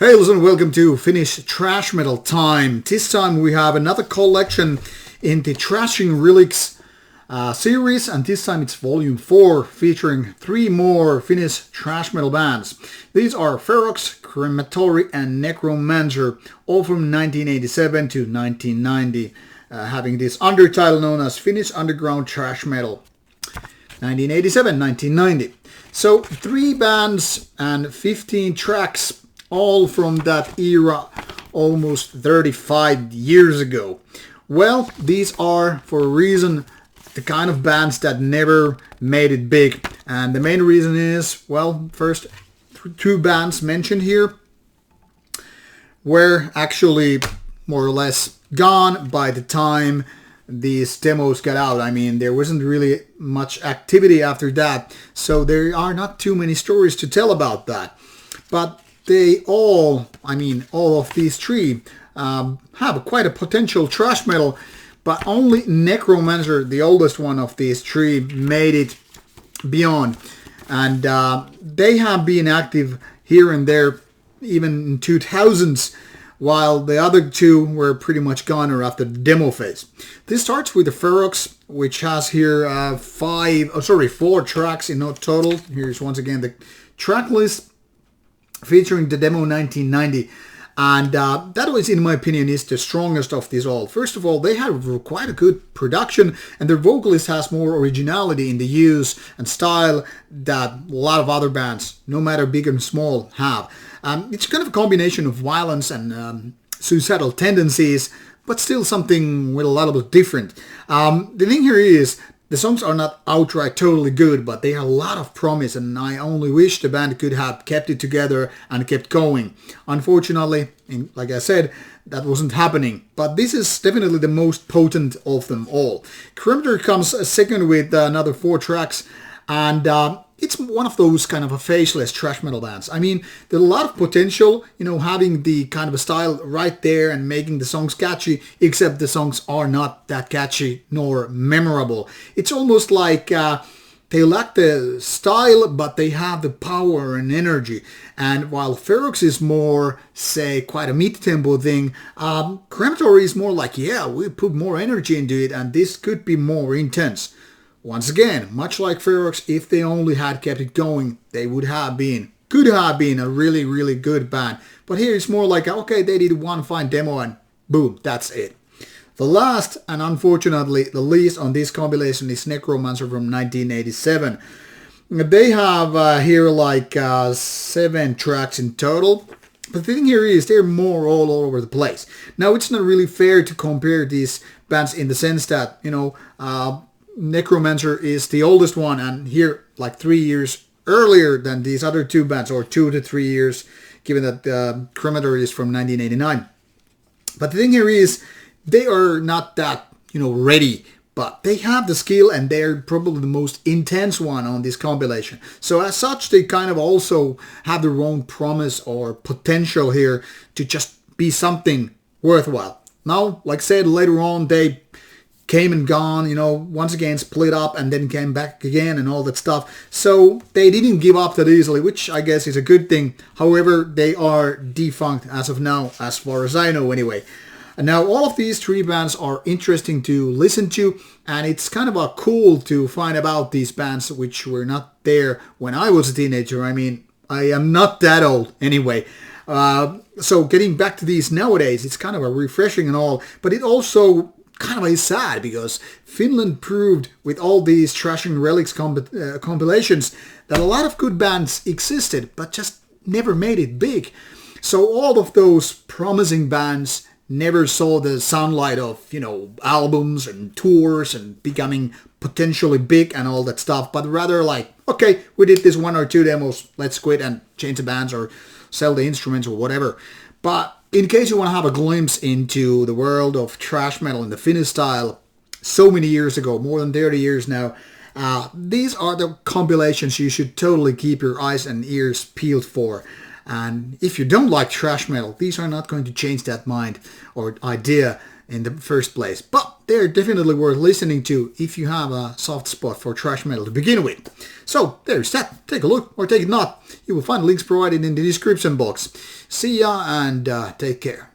Hey, listen, welcome to Finnish Thrash Metal time. This time we have another collection in the Thrashing Relics series, and this time it's Volume 4, featuring 3 more Finnish thrash metal bands. These are Ferox, Crematory and Necromancer, all from 1987 to 1990, having this undertitle known as Finnish Underground Thrash Metal, 1987-1990. So 3 bands and 15 tracks, all from that era almost 35 years ago. Well, these are, for a reason, the kind of bands that never made it big. And the main reason is, well, first 2 bands mentioned here were actually more or less gone by the time these demos got out. I mean, there wasn't really much activity after that, so there are not too many stories to tell about that. But they all of these 3 have quite a potential thrash metal, but only Necromancer, the oldest one of these 3, made it beyond. And they have been active here and there even in 2000s, while the other 2 were pretty much gone or after the demo phase. This starts with the Ferox, which has here 4 tracks in total. Here's once again the track list, featuring the demo 1990, and that was, in my opinion, is the strongest of these all. First of all, they have quite a good production, and their vocalist has more originality in the use and style that a lot of other bands, no matter big and small, have. It's kind of a combination of violence and suicidal tendencies, but still something with a lot of different. The thing here is, the songs are not outright totally good, but they have a lot of promise, and I only wish the band could have kept it together and kept going. Unfortunately, like I said, that wasn't happening. But this is definitely the most potent of them all. Crematory comes second with another 4 tracks, and it's one of those kind of a faceless thrash metal bands. I mean, there's a lot of potential, having the kind of a style right there and making the songs catchy, except the songs are not that catchy nor memorable. It's almost like they lack the style, but they have the power and energy. And while Ferox is more, say, quite a mid-tempo thing, Crematory is more like, yeah, we put more energy into it, and this could be more intense. Once again, much like Ferox, if they only had kept it going, they could have been a really, really good band. But here it's more like, okay, they did one fine demo and boom, that's it. The last, and unfortunately the least on this compilation, is Necromancer from 1987. They have here 7 tracks in total. But the thing here is, they're more all over the place. Now, it's not really fair to compare these bands in the sense that, Necromancer is the oldest one, and here 3 years earlier than these other 2 bands, or 2 to 3 years, given that Crematory is from 1989. But the thing here is, they are not that, ready, but they have the skill, and they're probably the most intense one on this compilation. So as such, they kind of also have their own promise or potential here to just be something worthwhile. Now, like I said, later on, they came and gone, once again split up and then came back again and all that stuff. So they didn't give up that easily, which I guess is a good thing. However, they are defunct as of now, as far as I know anyway. And now all of these 3 bands are interesting to listen to, and it's kind of cool to find about these bands which were not there when I was a teenager. I mean, I am not that old anyway. So getting back to these nowadays, it's kind of refreshing and all, but it also kind of is sad, because Finland proved with all these Thrashing Relics compilations that a lot of good bands existed, but just never made it big. So all of those promising bands never saw the sunlight of, albums and tours and becoming potentially big and all that stuff, but rather okay, we did this 1 or 2 demos, let's quit and change the bands or sell the instruments or whatever. But in case you want to have a glimpse into the world of thrash metal in the Finnish style, so many years ago, more than 30 years now, these are the compilations you should totally keep your eyes and ears peeled for. And if you don't like thrash metal, these are not going to change that mind or idea. in the first place. But they're definitely worth listening to if you have a soft spot for thrash metal to begin with. So there's that. Take a look or take it not. You will find links provided in the description box. See ya and take care.